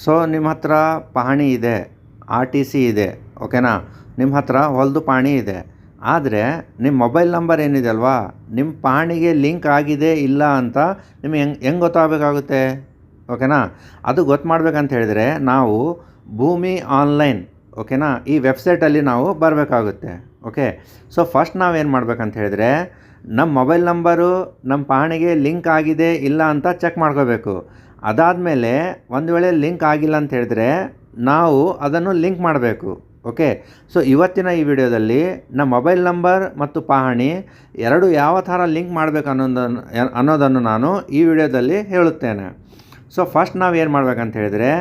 So ನಿಮ್ಮ ಹತ್ರ ಪಹಣಿ ಇದೆ, ಆರ್ ಟಿ ಸಿ ಇದೆ, ಓಕೆನಾ. ನಿಮ್ಮ ಹತ್ರ ಹೊಲದು ಪಹಣಿ ಇದೆ. ಆದರೆ ನಿಮ್ಮ ಮೊಬೈಲ್ ನಂಬರ್ ಏನಿದೆ ಅಲ್ವಾ, ನಿಮ್ಮ ಪಹಣಿಗೆ ಲಿಂಕ್ ಆಗಿದೆ ಇಲ್ಲ ಅಂತ ನಿಮಗೆ ಹೆಂಗೆ ಗೊತ್ತಾಗಬೇಕಾಗುತ್ತೆ, ಓಕೆನಾ. ಅದು ಗೊತ್ತು ಮಾಡಬೇಕಂತ ಹೇಳಿದರೆ ನಾವು ಭೂಮಿ ಆನ್ಲೈನ್, ಓಕೆನಾ, ಈ ವೆಬ್ಸೈಟಲ್ಲಿ ನಾವು ಬರಬೇಕಾಗುತ್ತೆ. ಓಕೆ. ಸೊ ಫಸ್ಟ್ ನಾವೇನು ಮಾಡಬೇಕಂತ ಹೇಳಿದರೆ ನಮ್ಮ ಮೊಬೈಲ್ ನಂಬರು ನಮ್ಮ ಪಹಣಿಗೆ ಲಿಂಕ್ ಆಗಿದೆ ಇಲ್ಲ ಅಂತ ಚೆಕ್ ಮಾಡ್ಕೋಬೇಕು. ಅದಾದಮೇಲೆ ಒಂದು ವೇಳೆ ಲಿಂಕ್ ಆಗಿಲ್ಲ ಅಂತ ಹೇಳಿದ್ರೆ ನಾವು ಅದನ್ನು ಲಿಂಕ್ ಮಾಡಬೇಕು. ಓಕೆ. ಸೊ ಇವತ್ತಿನ ಈ ವಿಡಿಯೋದಲ್ಲಿ ನಮ್ಮ ಮೊಬೈಲ್ ನಂಬರ್ ಮತ್ತು ಪಹಣಿ ಎರಡು ಯಾವ ಥರ ಲಿಂಕ್ ಮಾಡಬೇಕು ಅನ್ನೋದನ್ನು ನಾನು ಈ ವಿಡಿಯೋದಲ್ಲಿ ಹೇಳುತ್ತೇನೆ. ಸೊ ಫಸ್ಟ್ ನಾವು ಏನು ಮಾಡಬೇಕಂತ ಹೇಳಿದರೆ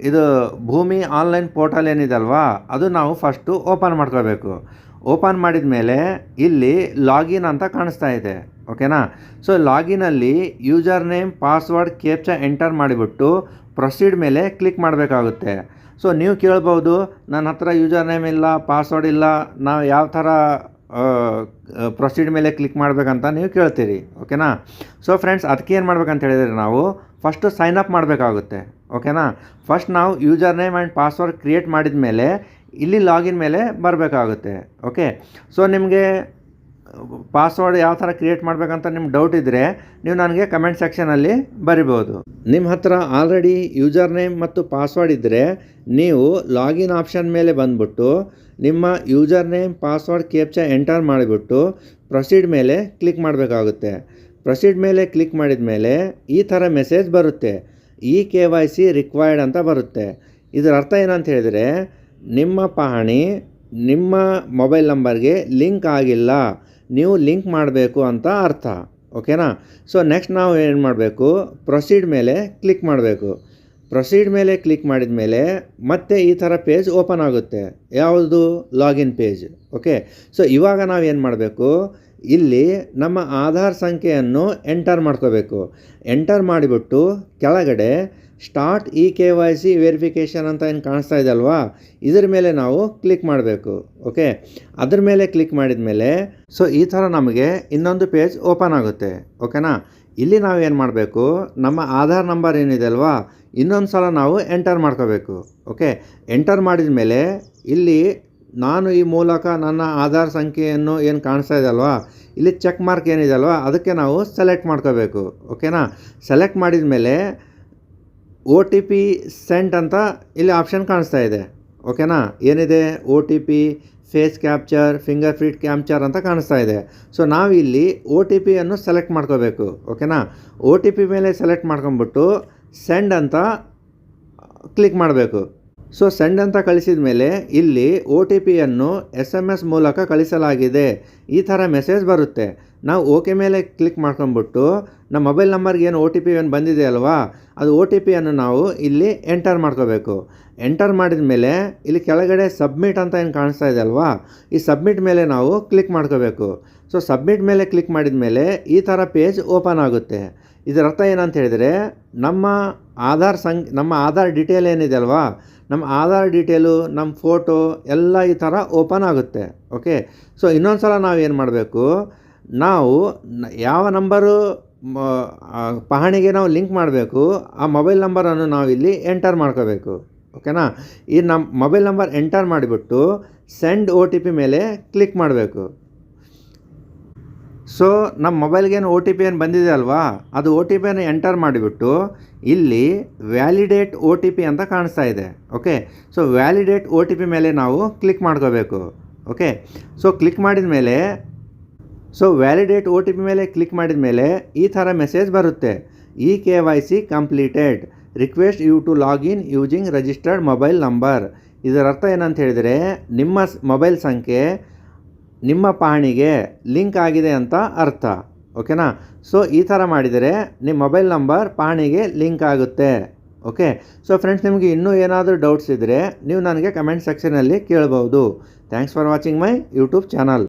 ಇದು ಭೂಮಿ ಆನ್ಲೈನ್ ಪೋರ್ಟಲ್ ಏನಿದೆ ಅಲ್ವಾ, ಅದು ನಾವು ಫಸ್ಟು ಓಪನ್ ಮಾಡ್ಕೋಬೇಕು. ಓಪನ್ ಮಾಡಿದ ಮೇಲೆ ಇಲ್ಲಿ ಲಾಗಿನ್ ಅಂತ ಕಾಣಿಸ್ತಾ ಇದೆ, ಓಕೆನಾ. ಸೊ ಲಾಗಿನಲ್ಲಿ user name, password, captcha enter ಮಾಡಿಬಿಟ್ಟು ಪ್ರೊಸೀಡ್ ಮೇಲೆ ಕ್ಲಿಕ್ ಮಾಡಬೇಕಾಗುತ್ತೆ. ಸೊ ನೀವು ಕೇಳ್ಬೋದು, ನನ್ನ ಹತ್ರ ಯೂಸರ್ ನೇಮ್ ಇಲ್ಲ, ಪಾಸ್ವರ್ಡ್ ಇಲ್ಲ, ನಾವು ಯಾವ ಥರ ಪ್ರೊಸೀಡ್ ಮೇಲೆ ಕ್ಲಿಕ್ ಮಾಡಬೇಕಂತ ನೀವು ಕೇಳ್ತೀರಿ, ಓಕೆನಾ. ಸೊ ಫ್ರೆಂಡ್ಸ್, ಅದಕ್ಕೆ ಏನು ಮಾಡ್ಬೇಕಂತ ಹೇಳಿದರೆ ನಾವು ಫಸ್ಟು ಸೈನ್ ಅಪ್ ಮಾಡಬೇಕಾಗುತ್ತೆ, ಓಕೆನಾ. ಫಸ್ಟ್ ನಾವು user name and password create ಮಾಡಿದ ಮೇಲೆ ಇಲ್ಲಿ ಲಾಗಿನ್ ಮೇಲೆ ಬರಬೇಕಾಗುತ್ತೆ. ಓಕೆ. ಸೊ ನಿಮಗೆ ಪಾಸ್ವರ್ಡ್ ಯಾವ ಥರ ಕ್ರಿಯೇಟ್ ಮಾಡಬೇಕಂತ ನಿಮ್ಗೆ ಡೌಟ್ ಇದ್ದರೆ ನೀವು ನನಗೆ ಕಮೆಂಟ್ ಸೆಕ್ಷನಲ್ಲಿ ಬರಿಬೋದು. ನಿಮ್ಮ ಹತ್ರ ಆಲ್ರೆಡಿ ಯೂಸರ್ ನೇಮ್ ಮತ್ತು ಪಾಸ್ವರ್ಡ್ ಇದ್ದರೆ ನೀವು ಲಾಗಿನ್ ಆಪ್ಷನ್ ಮೇಲೆ ಬಂದುಬಿಟ್ಟು ನಿಮ್ಮ user name, password, captcha enter ಮಾಡಿಬಿಟ್ಟು ಪ್ರೊಸೀಡ್ ಮೇಲೆ ಕ್ಲಿಕ್ ಮಾಡಬೇಕಾಗುತ್ತೆ. ಪ್ರೊಸೀಡ್ ಮೇಲೆ ಕ್ಲಿಕ್ ಮಾಡಿದ ಮೇಲೆ ಈ ಥರ ಮೆಸೇಜ್ ಬರುತ್ತೆ, KYC ರಿಕ್ವೈರ್ಡ್ ಅಂತ ಬರುತ್ತೆ. ಇದರ ಅರ್ಥ ಏನಂತ ಹೇಳಿದರೆ ನಿಮ್ಮ ಪಹಣಿ ನಿಮ್ಮ ಮೊಬೈಲ್ ನಂಬರ್ಗೆ ಲಿಂಕ್ ಆಗಿಲ್ಲ, ನೀವು ಲಿಂಕ್ ಮಾಡಬೇಕು ಅಂತ ಅರ್ಥ, ಓಕೆನಾ. ಸೊ ನೆಕ್ಸ್ಟ್ ನಾವು ಏನು ಮಾಡಬೇಕು, ಪ್ರೊಸೀಡ್ ಮೇಲೆ ಕ್ಲಿಕ್ ಮಾಡಬೇಕು. ಪ್ರೊಸೀಡ್ ಮೇಲೆ ಕ್ಲಿಕ್ ಮಾಡಿದ ಮೇಲೆ ಮತ್ತೆ ಈ ಥರ ಪೇಜ್ ಓಪನ್ ಆಗುತ್ತೆ. ಯಾವುದು? Login page. ಓಕೆ. ಸೊ ಇವಾಗ ನಾವು ಏನು ಮಾಡಬೇಕು, ಇಲ್ಲಿ ನಮ್ಮ ಆಧಾರ್ ಸಂಖ್ಯೆಯನ್ನು ಎಂಟರ್ ಮಾಡ್ಕೋಬೇಕು. ಎಂಟರ್ ಮಾಡಿಬಿಟ್ಟು ಕೆಳಗಡೆ ಸ್ಟಾರ್ಟ್ KYC ವೆರಿಫಿಕೇಷನ್ ಅಂತ ಏನು ಕಾಣಿಸ್ತಾ ಇದೆ ಅಲ್ವಾ, ಇದ್ರ ಮೇಲೆ ನಾವು ಕ್ಲಿಕ್ ಮಾಡಬೇಕು. ಓಕೆ. ಅದ್ರ ಮೇಲೆ ಕ್ಲಿಕ್ ಮಾಡಿದ ಮೇಲೆ ಸೊ ಈ ಥರ ನಮಗೆ ಇನ್ನೊಂದು ಪೇಜ್ ಓಪನ್ ಆಗುತ್ತೆ, ಓಕೆನಾ. ಇಲ್ಲಿ ನಾವು ಏನು ಮಾಡಬೇಕು, ನಮ್ಮ ಆಧಾರ್ ನಂಬರ್ ಏನಿದೆ ಅಲ್ವಾ, ಇನ್ನೊಂದು ಸಲ ನಾವು ಎಂಟರ್ ಮಾಡ್ಕೋಬೇಕು. ಓಕೆ. ಎಂಟರ್ ಮಾಡಿದ ಮೇಲೆ ಇಲ್ಲಿ ನಾನು ಈ ಮೂಲಕ ನನ್ನ ಆಧಾರ್ ಸಂಖ್ಯೆಯನ್ನು ಏನು ಕಾಣಿಸ್ತಾ ಇದೆ ಅಲ್ವಾ, ಇಲ್ಲಿ ಚೆಕ್ ಮಾರ್ಕ್ ಏನಿದೆ ಅಲ್ವಾ, ಅದಕ್ಕೆ ನಾವು ಸೆಲೆಕ್ಟ್ ಮಾಡ್ಕೋಬೇಕು, ಓಕೆನಾ. ಸೆಲೆಕ್ಟ್ ಮಾಡಿದ ಮೇಲೆ OTP ಸೆಂಟ್ ಅಂತ ಇಲ್ಲಿ ಆಪ್ಷನ್ ಕಾಣಿಸ್ತಾ ಇದೆ, ಓಕೆನಾ. ಏನಿದೆ? OTP, face capture, finger print ಅಂತ ಕಾಣಿಸ್ತಾ ಇದೆ. ಸೊ ನಾವು ಇಲ್ಲಿ OTP ಅನ್ನು ಸೆಲೆಕ್ಟ್ ಮಾಡ್ಕೋಬೇಕು, ಓಕೆನಾ. OTP ಮೇಲೆ ಸೆಲೆಕ್ಟ್ ಮಾಡ್ಕೊಂಬಿಟ್ಟು ಸೆಂಡ್ ಅಂತ ಕ್ಲಿಕ್ ಮಾಡಬೇಕು. ಸೊ ಸೆಂಡ್ ಅಂತ ಕಳಿಸಿದ ಮೇಲೆ ಇಲ್ಲಿ OTPಯನ್ನು SMS ಮೂಲಕ ಕಳಿಸಲಾಗಿದೆ ಈ ಥರ ಮೆಸೇಜ್ ಬರುತ್ತೆ. ನಾವು ಓಕೆ ಮೇಲೆ ಕ್ಲಿಕ್ ಮಾಡ್ಕೊಂಬಿಟ್ಟು ನಮ್ಮ ಮೊಬೈಲ್ ನಂಬರ್ಗೆ ಏನು OTP ಏನು ಬಂದಿದೆ ಅಲ್ವಾ, ಅದು OTPಯನ್ನು ನಾವು ಇಲ್ಲಿ ಎಂಟರ್ ಮಾಡ್ಕೋಬೇಕು. ಎಂಟರ್ ಮಾಡಿದ ಮೇಲೆ ಇಲ್ಲಿ ಕೆಳಗಡೆ ಸಬ್ಮಿಟ್ ಅಂತ ಏನು ಕಾಣಿಸ್ತಾ ಇದೆ ಅಲ್ವಾ, ಈ ಸಬ್ಮಿಟ್ ಮೇಲೆ ನಾವು ಕ್ಲಿಕ್ ಮಾಡ್ಕೋಬೇಕು. ಸೊ ಸಬ್ಮಿಟ್ ಮೇಲೆ ಕ್ಲಿಕ್ ಮಾಡಿದ ಮೇಲೆ ಈ ಥರ ಪೇಜ್ ಓಪನ್ ಆಗುತ್ತೆ. ಇದರ ಅರ್ಥ ಏನಂತ ಹೇಳಿದರೆ ನಮ್ಮ ಆಧಾರ್ ಡೀಟೇಲ್ ಏನಿದೆ ಅಲ್ವಾ, ನಮ್ಮ ಆಧಾರ್ ಡೀಟೇಲು, ನಮ್ಮ ಫೋಟೋ ಎಲ್ಲ ಈ ಥರ ಓಪನ್ ಆಗುತ್ತೆ. ಓಕೆ. ಸೊ ಇನ್ನೊಂದು ಸಲ ನಾವು ಏನು ಮಾಡಬೇಕು, ನಾವು ಯಾವ ನಂಬರು ಪಹಣಿಗೆ ನಾವು ಲಿಂಕ್ ಮಾಡಬೇಕು ಆ ಮೊಬೈಲ್ ನಂಬರನ್ನು ನಾವು ಇಲ್ಲಿ ಎಂಟರ್ ಮಾಡ್ಕೋಬೇಕು, ಓಕೆನಾ. ಈ ನಮ್ಮ ಮೊಬೈಲ್ ನಂಬರ್ ಎಂಟರ್ ಮಾಡಿಬಿಟ್ಟು ಸೆಂಡ್ OTP ಮೇಲೆ ಕ್ಲಿಕ್ ಮಾಡಬೇಕು. ಸೊ ನಮ್ಮ ಮೊಬೈಲ್ಗೇನು OTP ಏನು ಬಂದಿದೆ ಅಲ್ವಾ, ಅದು OTPಯನ್ನು ಎಂಟರ್ ಮಾಡಿಬಿಟ್ಟು ಇಲ್ಲಿ ವ್ಯಾಲಿಡೇಟ್ OTP ಅಂತ ಕಾಣಿಸ್ತಾ ಇದೆ, ಓಕೆ. ಸೊ ವ್ಯಾಲಿಡೇಟ್ OTP ಮೇಲೆ ನಾವು ಕ್ಲಿಕ್ ಮಾಡ್ಕೋಬೇಕು, ಓಕೆ. ಸೊ ಕ್ಲಿಕ್ ಮಾಡಿದ ಮೇಲೆ ವ್ಯಾಲಿಡೇಟ್ OTP ಮೇಲೆ ಕ್ಲಿಕ್ ಮಾಡಿದ ಮೇಲೆ ಈ ಥರ ಮೆಸೇಜ್ ಬರುತ್ತೆ, KYC completed, request you to login using registered mobile number. ಇದರ ಅರ್ಥ ಏನಂತ ಹೇಳಿದರೆ ನಿಮ್ಮ ಮೊಬೈಲ್ ಸಂಖ್ಯೆ ನಿಮ್ಮ ಪಹಣಿಗೆ ಲಿಂಕ್ ಆಗಿದೆ ಅಂತ ಅರ್ಥ, ಓಕೆನಾ. ಸೊ ಈ ಥರ ಮಾಡಿದರೆ ನಿಮ್ಮ ಮೊಬೈಲ್ ನಂಬರ್ ಪಹಣಿಗೆ ಲಿಂಕ್ ಆಗುತ್ತೆ, ಓಕೆ. ಸೊ ಫ್ರೆಂಡ್ಸ್, ನಿಮಗೆ ಇನ್ನೂ ಏನಾದರೂ ಡೌಟ್ಸ್ ಇದ್ದರೆ ನೀವು ನನಗೆ ಕಮೆಂಟ್ ಸೆಕ್ಷನಲ್ಲಿ ಕೇಳ್ಬೋದು. Thanks for watching my YouTube channel.